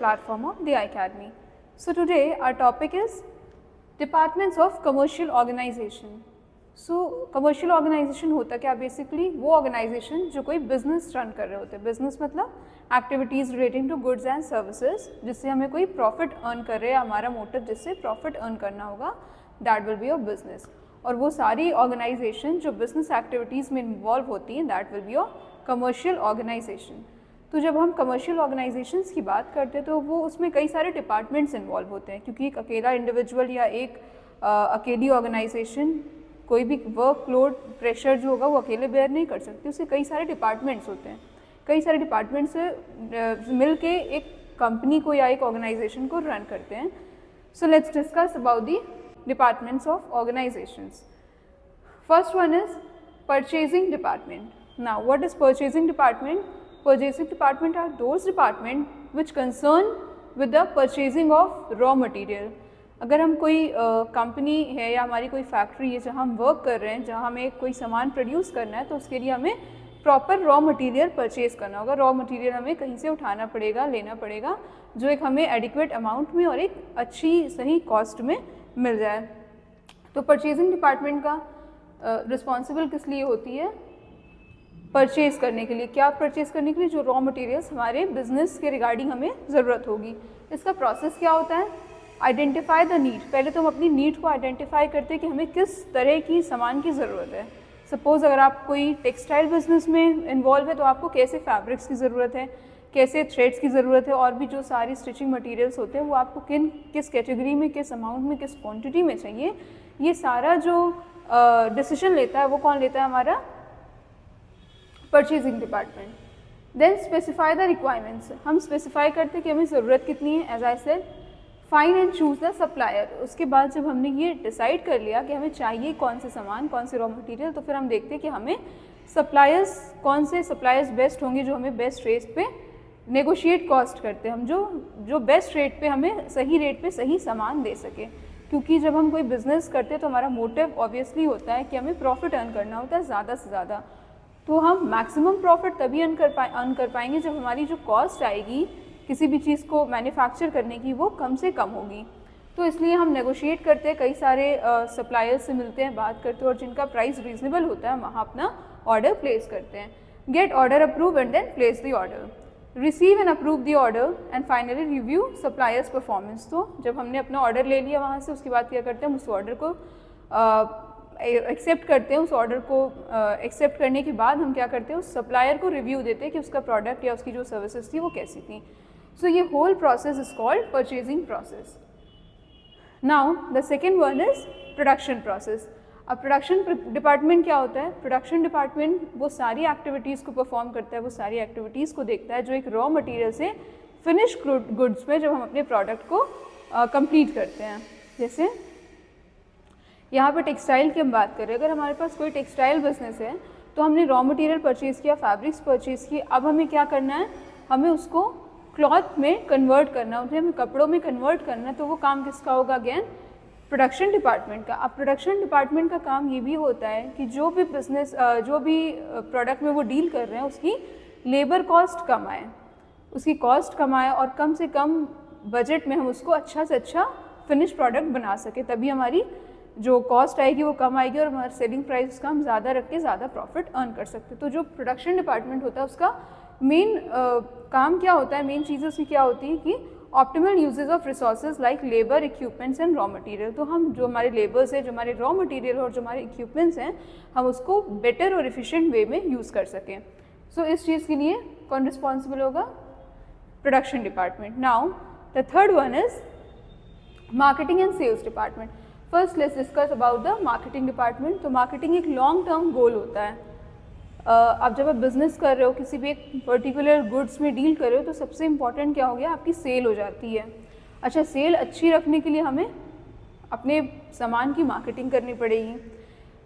platform of the iAcademy. So today our topic is departments of commercial organization. So commercial organization होता क्या basically वो organisation जो कोई business run कर रहे होते हैं. बिजनेस मतलब activities relating to goods and services जिससे हमें कोई प्रॉफिट अर्न कर रहे हैं, हमारा मोटिव जिससे प्रॉफिट अर्न करना होगा, that will be your business. और वो सारी ऑर्गेनाइजेशन जो बिजनेस एक्टिविटीज़ में इन्वॉल्व होती हैं that will be your commercial organisation. तो जब हम कमर्शियल ऑर्गेनाइजेशंस की बात करते हैं तो वो उसमें कई सारे डिपार्टमेंट्स इन्वॉल्व होते हैं, क्योंकि एक अकेला इंडिविजुअल या एक अकेली ऑर्गेनाइजेशन कोई भी वर्कलोड प्रेशर जो होगा वो अकेले बेयर नहीं कर सकती. उसके कई सारे डिपार्टमेंट्स होते हैं. कई सारे डिपार्टमेंट्स से मिल के एक कंपनी को या एक ऑर्गेनाइजेशन को रन करते हैं. So let's discuss about the departments of organisations. First one is purchasing department. Now what is purchasing department? Purchasing department are those department which concern with the purchasing of raw material. अगर हम कोई company है या हमारी कोई factory है जहाँ हम वर्क कर रहे हैं, जहाँ हमें कोई सामान प्रोड्यूस करना है, तो उसके लिए हमें प्रॉपर रॉ मटेरियल परचेज करना होगा. रॉ मटेरियल हमें कहीं से उठाना पड़ेगा, लेना पड़ेगा, जो एक हमें एडिक्वेट अमाउंट में और एक अच्छी सही कॉस्ट में मिल जाए. तो परचेजिंग डिपार्टमेंट का रिस्पॉन्सिबल किस लिए होती है? परचेज़ करने के लिए. क्या परचेज़ करने के लिए? जो रॉ मटेरियल्स हमारे बिजनेस के रिगार्डिंग हमें ज़रूरत होगी. इसका प्रोसेस क्या होता है? Identify the need. पहले तो हम अपनी नीड को आइडेंटिफाई करते हैं कि हमें किस तरह की सामान की ज़रूरत है. सपोज़ अगर आप कोई टेक्सटाइल बिजनेस में इन्वॉल्व है तो आपको कैसे फैब्रिक्स की ज़रूरत है, कैसे थ्रेड्स की ज़रूरत है, और भी जो सारी स्टिचिंग मटीरियल्स होते हैं वो आपको किस कैटेगरी में, किस अमाउंट में, किस क्वान्टिटी में चाहिए. ये सारा जो डिसीजन लेता है वो कौन लेता है? हमारा purchasing department. Then specify the requirements. हम स्पेसिफाई करते हैं कि हमें ज़रूरत कितनी है. As I said, find and choose the supplier. उसके बाद जब हमने ये डिसाइड कर लिया कि हमें चाहिए कौन से सामान, कौन से रॉ मटेरियल, तो फिर हम देखते हैं कि हमें सप्लायर्स, कौन से सप्लायर्स बेस्ट होंगे जो हमें बेस्ट रेट पे नेगोशिएट कॉस्ट करते हैं. हम जो बेस्ट रेट पे हमें सही रेट पे सही सामान दे सके. क्योंकि जब हम कोई बिज़नेस करते हैं तो हमारा मोटिव ऑब्वियसली होता है कि हमें प्रॉफिट अर्न करना होता है ज़्यादा से ज़्यादा. तो हम मैक्सिमम प्रॉफिट तभी अर्न कर पाएंगे जब हमारी जो कॉस्ट आएगी किसी भी चीज़ को मैन्युफैक्चर करने की वो कम से कम होगी. तो इसलिए हम नेगोशिएट करते हैं, कई सारे सप्लायर्स से मिलते हैं, बात करते हैं, और जिनका प्राइस रीजनेबल होता है वहाँ अपना ऑर्डर प्लेस करते हैं. Get order approve and then place the order. Receive and approve the order and finally review suppliers performance. तो जब हमने अपना ऑर्डर ले लिया वहाँ से, उसके बाद क्या करते हैं? हम उस ऑर्डर को एक्सेप्ट करते हैं. उस ऑर्डर को एक्सेप्ट करने के बाद हम क्या करते हैं? उस सप्लायर को रिव्यू देते हैं कि उसका प्रोडक्ट या उसकी जो सर्विसेज थी वो कैसी थी. सो ये whole process is called purchasing process. Now the second one is production process. अब प्रोडक्शन डिपार्टमेंट क्या होता है? प्रोडक्शन डिपार्टमेंट वो सारी एक्टिविटीज़ को परफॉर्म करता है, वो सारी एक्टिविटीज़ को देखता है जो एक रॉ मटेरियल से फिनिश गुड्स में जब हम अपने प्रोडक्ट को कंप्लीट करते हैं. जैसे यहाँ पे टेक्सटाइल की हम बात करें, अगर हमारे पास कोई टेक्सटाइल बिजनेस है तो हमने रॉ मटेरियल परचेज़ किया, फैब्रिक्स परचेज़ किए. अब हमें क्या करना है? हमें उसको क्लॉथ में कन्वर्ट करना होता है, हमें कपड़ों में कन्वर्ट करना है. तो वो काम किसका होगा? अगेन प्रोडक्शन डिपार्टमेंट का. अब प्रोडक्शन डिपार्टमेंट का काम ये भी होता है कि जो भी बिजनेस जो भी प्रोडक्ट में वो डील कर रहे हैं उसकी लेबर कॉस्ट कम आए, उसकी कॉस्ट कम आए, और कम से कम बजट में हम उसको अच्छा से अच्छा फिनिश प्रोडक्ट बना सके. तभी हमारी जो कॉस्ट आएगी वो कम आएगी और हमारा सेलिंग प्राइस का हम ज़्यादा रख के ज़्यादा प्रॉफिट अर्न कर सकते हैं. तो जो प्रोडक्शन डिपार्टमेंट होता है उसका मेन काम क्या होता है? मेन चीज़ें उसकी क्या होती है कि optimal uses of resources like labour, equipments and raw material. तो हम जो हमारे लेबर्स हैं, जो हमारे रॉ मटेरियल और जो हमारे इक्विपमेंट्स हैं, हम उसको बेटर और एफिशिएंट वे में यूज़ कर सकें. सो इस चीज़ के लिए कौन रिस्पॉन्सिबल होगा? Production department. Now the third one is marketing and sales department. First let's discuss about the marketing department. तो मार्केटिंग एक लॉन्ग टर्म गोल होता है. अब जब आप बिज़नेस कर रहे हो, किसी भी एक पर्टिकुलर गुड्स में डील कर रहे हो, तो सबसे इम्पॉर्टेंट क्या हो गया? आपकी सेल हो जाती है. अच्छा, सेल अच्छी रखने के लिए हमें अपने सामान की मार्केटिंग करनी पड़ेगी.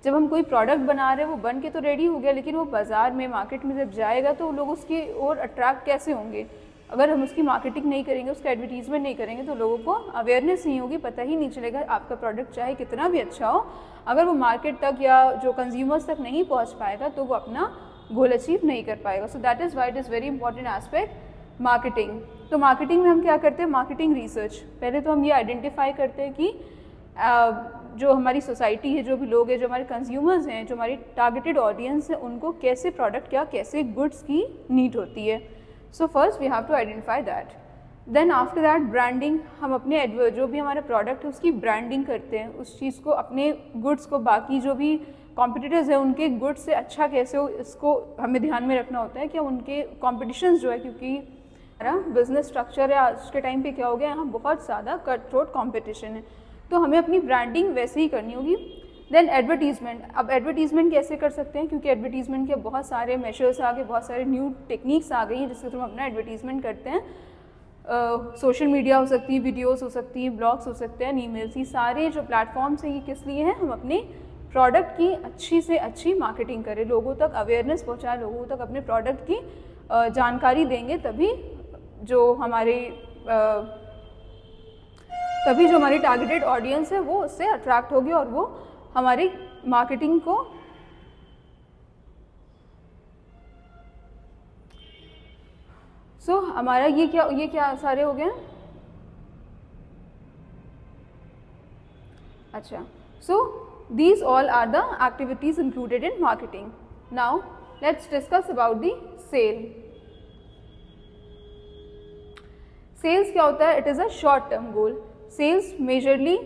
जब हम कोई प्रोडक्ट बना रहे हैं, वो बन के तो रेडी हो गया, लेकिन वो बाज़ार में, मार्केट में जब जाएगा तो लोग उसकी ओर अट्रैक्ट कैसे होंगे? अगर हम उसकी मार्केटिंग नहीं करेंगे, उसका एडवर्टीजमेंट नहीं करेंगे, तो लोगों को अवेयरनेस नहीं होगी, पता ही नहीं चलेगा. आपका प्रोडक्ट चाहे कितना भी अच्छा हो, अगर वो मार्केट तक या जो कंज्यूमर्स तक नहीं पहुंच पाएगा तो वो अपना गोल अचीव नहीं कर पाएगा. So that is why it is very important aspect marketing. तो मार्केटिंग में हम क्या करते हैं, मार्केटिंग रिसर्च। पहले तो हम ये आइडेंटिफाई करते हैं कि जो हमारी सोसाइटी है, जो भी लोग हैं, जो हमारे कंज्यूमर्स हैं, जो हमारी टारगेटेड ऑडियंस है, उनको कैसे प्रोडक्ट या कैसे गुड्स की नीड होती है। So first we have to identify that. Then after that branding, हम अपने जो भी हमारा प्रोडक्ट है उसकी ब्रांडिंग करते हैं, उस चीज़ को, अपने गुड्स को बाकी जो भी कॉम्पिटिटर्स हैं उनके गुड्स से अच्छा कैसे हो, इसको हमें ध्यान में रखना होता है कि उनके कॉम्पिटिशन्स जो है, क्योंकि हमारा बिजनेस स्ट्रक्चर है आज के टाइम पे क्या हो गया, यहाँ बहुत ज़्यादा कट थ्रोट कॉम्पिटिशन है, तो हमें अपनी ब्रांडिंग वैसे ही करनी होगी। देन एडवर्टीजमेंट, अब एडवर्टीजमेंट कैसे कर सकते हैं, क्योंकि एडवर्टीजमेंट के बहुत सारे मेशर्स आ गए, बहुत सारे न्यू टेक्निक्स आ गई हैं जिससे हम अपना एडवर्टीजमेंट करते हैं। सोशल मीडिया हो सकती है, वीडियोस हो सकती है, ब्लॉग्स हो सकते हैं, ईमेल्स, ये सारे जो प्लेटफॉर्म्स हैं ये किस लिए हैं, हम अपने प्रोडक्ट की अच्छी से अच्छी मार्केटिंग करें, लोगों तक अवेयरनेस पहुंचाएं, लोगों तक अपने प्रोडक्ट की जानकारी देंगे, तभी जो हमारी टारगेटेड ऑडियंस है वो उससे अट्रैक्ट होगी और वो हमारी मार्केटिंग को हमारा ये क्या सारे हो गए। अच्छा, these all are the activities included in marketing. Now let's discuss about the sale. Sales क्या होता है? It is a short term goal. Sales majorly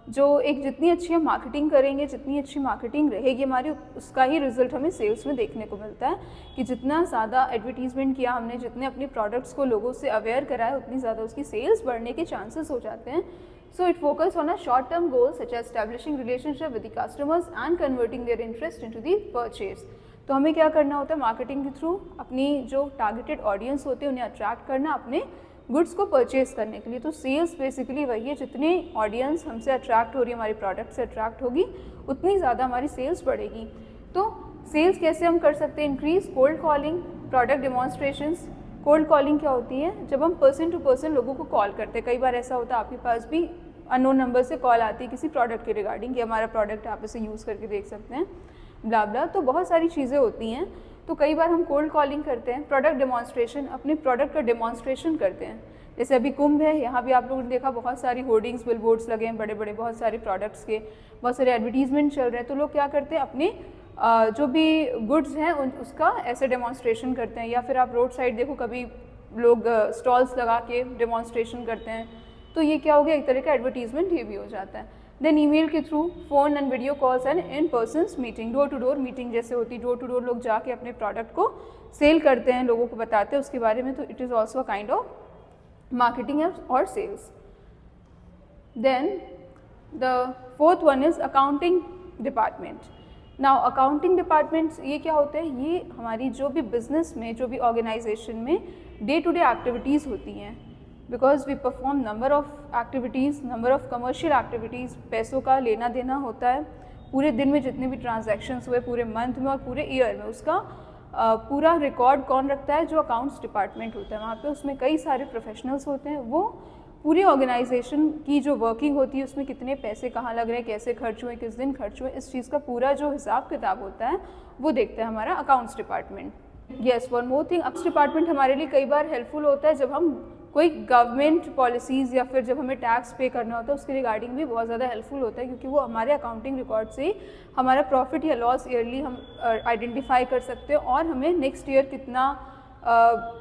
जो एक जितनी अच्छी हम मार्केटिंग करेंगे, जितनी अच्छी मार्केटिंग रहेगी हमारी, उसका ही रिजल्ट हमें सेल्स में देखने को मिलता है कि जितना ज़्यादा एडवर्टीजमेंट किया हमने, जितने अपने प्रोडक्ट्स को लोगों से अवेयर कराया, उतनी ज़्यादा उसकी सेल्स बढ़ने के चांसेस हो जाते हैं। So it focus on a short-term goals such as establishing relationship with the customers and converting their interest into the purchase. तो हमें क्या करना होता है मार्केटिंग के थ्रू, अपनी जो टारगेटेड ऑडियंस होते हैं उन्हें अट्रैक्ट करना अपने गुड्स को परचेज करने के लिए। तो सेल्स बेसिकली वही है, जितने ऑडियंस हमसे अट्रैक्ट हो रही है, हमारे प्रोडक्ट से अट्रैक्ट होगी, उतनी ज़्यादा हमारी सेल्स बढ़ेगी। तो सेल्स कैसे हम कर सकते हैं? Increase cold calling, product demonstrations. Cold calling क्या होती है? जब हम पर्सन टू पर्सन लोगों को कॉल करते हैं। कई बार ऐसा होता है आपके पास भी अननोन नंबर से कॉल आती है किसी प्रोडक्ट के रिगार्डिंग कि हमारा प्रोडक्ट आप इसे यूज़ करके देख सकते हैं, ब्ला ब्ला। तो बहुत सारी चीज़ें होती हैं। तो कई बार हम कोल्ड कॉलिंग करते हैं, प्रोडक्ट डिमॉन्स्ट्रेशन, अपने प्रोडक्ट का डिमॉन्स्ट्रेशन करते हैं। जैसे अभी कुंभ है, यहाँ भी आप लोगों ने देखा बहुत सारी होर्डिंग्स, बिलबोर्ड्स लगे हैं बड़े बड़े, बहुत सारे प्रोडक्ट्स के, बहुत सारे एडवर्टीजमेंट चल रहे हैं। तो लोग क्या करते हैं, अपने जो भी गुड्स हैं उसका ऐसे डेमॉन्स्ट्रेशन करते हैं। या फिर आप रोड साइड देखो, कभी लोग स्टॉल्स लगा के डेमॉन्स्ट्रेशन करते हैं। तो ये क्या हो गया, एक तरह का एडवर्टीजमेंट ये भी हो जाता है। देन ईमेल के through, phone and video calls and in persons meeting, door to door meeting जैसे होती है, डोर टू डोर लोग जाके अपने प्रोडक्ट को सेल करते हैं, लोगों को बताते हैं उसके बारे में। तो it is also a kind of marketing or sales. Then the fourth one is accounting department. Now accounting departments ये क्या होते हैं? ये हमारी जो भी बिजनेस में, जो भी ऑर्गेनाइजेशन में डे टू डे एक्टिविटीज़ होती हैं, because we perform number of activities, number of commercial activities, पैसों का लेना देना होता है पूरे दिन में, जितने भी ट्रांजैक्शंस हुए पूरे मंथ में और पूरे ईयर में, उसका पूरा रिकॉर्ड कौन रखता है? जो अकाउंट्स डिपार्टमेंट होता है। वहाँ पे उसमें कई सारे प्रोफेशनल्स होते हैं, वो पूरे ऑर्गेनाइजेशन की जो वर्किंग होती है उसमें कितने पैसे कहाँ लग रहे हैं, कैसे खर्च हुए, किस दिन खर्च हुए, इस चीज़ का पूरा जो हिसाब किताब होता है वो देखता है हमारा accounts department. Yes, one more thing, accounts department हमारे लिए कई बार हेल्पफुल होता है जब हम कोई गवर्नमेंट पॉलिसीज़ या फिर जब हमें टैक्स पे करना होता है, उसके रिगार्डिंग भी बहुत ज़्यादा हेल्पफुल होता है, क्योंकि वो हमारे अकाउंटिंग रिकॉर्ड से हमारा प्रॉफिट या लॉस ईयरली हम आइडेंटिफाई कर सकते हैं और हमें नेक्स्ट ईयर कितना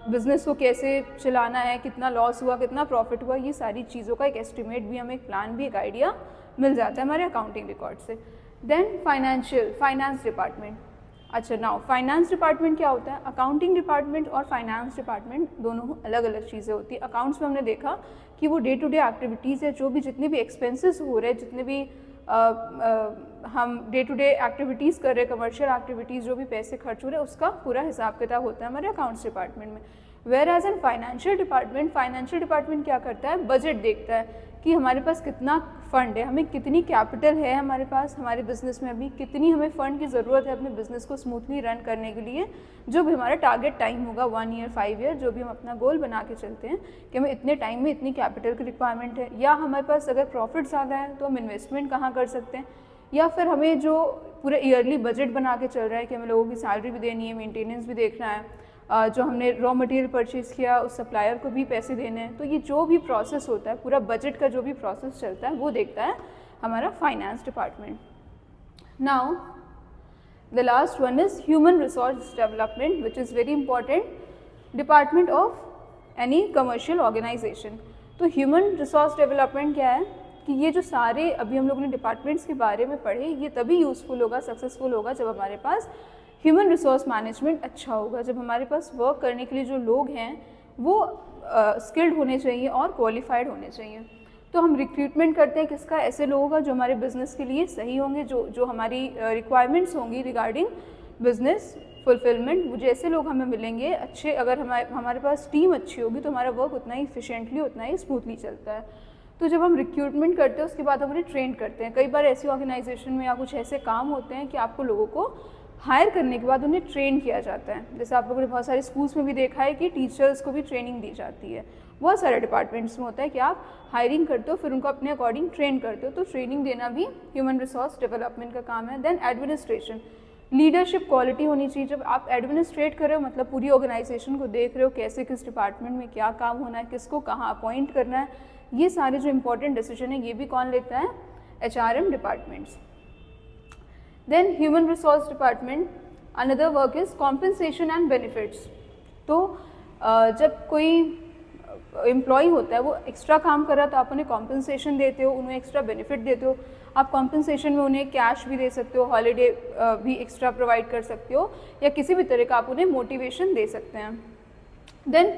बिज़नेस को कैसे चलाना है, कितना लॉस हुआ, कितना प्रॉफिट हुआ, ये सारी चीज़ों का एक एस्टिमेट भी, हमें एक प्लान भी, एक आइडिया मिल जाता है हमारे अकाउंटिंग रिकॉर्ड से। Then finance department. अच्छा, नाउ फाइनेंस डिपार्टमेंट क्या होता है? अकाउंटिंग डिपार्टमेंट और फाइनेंस डिपार्टमेंट दोनों अलग अलग चीज़ें होती हैं। अकाउंट्स में हमने देखा कि वो डे टू डे एक्टिविटीज़ है, जो भी जितने भी एक्सपेंसेस हो रहे हैं, जितने भी हम डे टू डे एक्टिविटीज़ कर रहे हैं, कमर्शियल एक्टिविटीज़, जो भी पैसे खर्च हो रहे हैं, उसका पूरा हिसाब किताब होता है हमारे अकाउंट्स डिपार्टमेंट में। Whereas an financial department क्या करता है? बजट देखता है कि हमारे पास कितना फ़ंड है, हमें कितनी कैपिटल है हमारे पास, हमारे बिज़नेस में अभी कितनी हमें फ़ंड की ज़रूरत है अपने बिज़नेस को स्मूथली रन करने के लिए। जो भी हमारा टारगेट टाइम होगा, 1 ईयर 5 ईयर, जो भी हम अपना गोल बना के चलते हैं कि हमें इतने टाइम में इतनी कैपिटल की रिक्वायरमेंट है, या हमारे पास अगर प्रॉफिट ज़्यादा है तो हम इन्वेस्टमेंट कहाँ कर सकते हैं, या फिर हमें जो पूरे ईयरली बजट बना के चल रहा है कि हमें लोगों की सैलरी भी देनी है, मेंटेनेंस भी देखना है, जो हमने रॉ मटेरियल परचेज़ किया उस सप्लायर को भी पैसे देने हैं। तो ये जो भी प्रोसेस होता है, पूरा बजट का जो भी प्रोसेस चलता है वो देखता है हमारा finance department. Now the last one is human resource development, which is very important department of any commercial organisation. तो ह्यूमन रिसोर्स डेवलपमेंट क्या है कि ये जो सारे अभी हम लोगों ने डिपार्टमेंट्स के बारे में पढ़े, ये तभी यूज़फुल होगा, सक्सेसफुल होगा जब हमारे पास ह्यूमन रिसोर्स मैनेजमेंट अच्छा होगा, जब हमारे पास वर्क करने के लिए जो लोग हैं वो स्किल्ड होने चाहिए और क्वालिफाइड होने चाहिए। तो हम रिक्रूटमेंट करते हैं किसका? ऐसे लोगों का जो हमारे बिज़नेस के लिए सही होंगे, जो हमारी रिक्वायरमेंट्स होंगी रिगार्डिंग बिज़नेस फुलफिलमेंट, वो जैसे लोग हमें मिलेंगे अच्छे, अगर हमारे पास टीम अच्छी होगी तो हमारा वर्क उतना ही इफिशिएंटली, उतना ही स्मूथली चलता है। तो जब हम रिक्रूटमेंट करते हैं उसके बाद हम उन्हें ट्रेन करते हैं। कई बार ऐसी ऑर्गेनाइजेशन में या कुछ ऐसे काम होते हैं कि आपको लोगों को हायर करने के बाद उन्हें ट्रेन किया जाता है। जैसे आप लोगों ने बहुत सारे स्कूल्स में भी देखा है कि टीचर्स को भी ट्रेनिंग दी जाती है। बहुत सारे डिपार्टमेंट्स में होता है कि आप हायरिंग करते हो, फिर उनको अपने अकॉर्डिंग ट्रेन करते हो। तो ट्रेनिंग देना भी ह्यूमन रिसोर्स डेवलपमेंट का काम है। देन एडमिनिस्ट्रेशन, लीडरशिप क्वालिटी होनी चाहिए। जब आप एडमिनिस्ट्रेट कर रहे हो मतलब पूरी ऑर्गेनाइजेशन को देख रहे हो, कैसे किस डिपार्टमेंट में क्या काम होना है, किसको कहाँ अपॉइंट करना है, ये सारे जो इंपॉर्टेंट डिसीजन है ये भी कौन लेता है? HRM departments. Then human resource department, another work is compensation and benefits. तो जब कोई एम्प्लॉय होता है वो एक्स्ट्रा काम कर रहा है तो आप उन्हें कॉम्पनसेशन देते हो, उन्हें एक्स्ट्रा बेनिफिट देते हो। आप कॉम्पनसेशन में उन्हें कैश भी दे सकते हो, हॉलीडे भी एक्स्ट्रा प्रोवाइड कर सकते हो, या किसी भी तरह का आप उन्हें मोटिवेशन दे सकते हैं। देन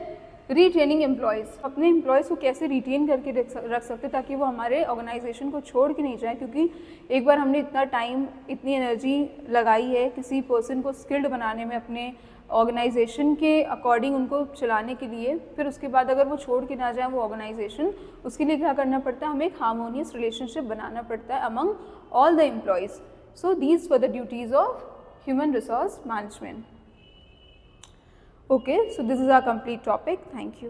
रीट्रेनिंग एम्प्लॉयज़, अपने एम्प्लॉयज़ को कैसे रिटेन करके रख सकते ताकि वो हमारे ऑर्गेनाइजेशन को छोड़ के नहीं जाए, क्योंकि एक बार हमने इतना टाइम, इतनी एनर्जी लगाई है किसी पर्सन को स्किल्ड बनाने में, अपने ऑर्गेनाइजेशन के अकॉर्डिंग उनको चलाने के लिए, फिर उसके बाद अगर वो छोड़ के ना जाए वो ऑर्गेनाइजेशन, उसके लिए क्या करना पड़ता है? हमें एक हार्मोनियस रिलेशनशिप बनाना पड़ता है among all the employees. So these were the duties of human resource management. Okay, so this is our complete topic. Thank you.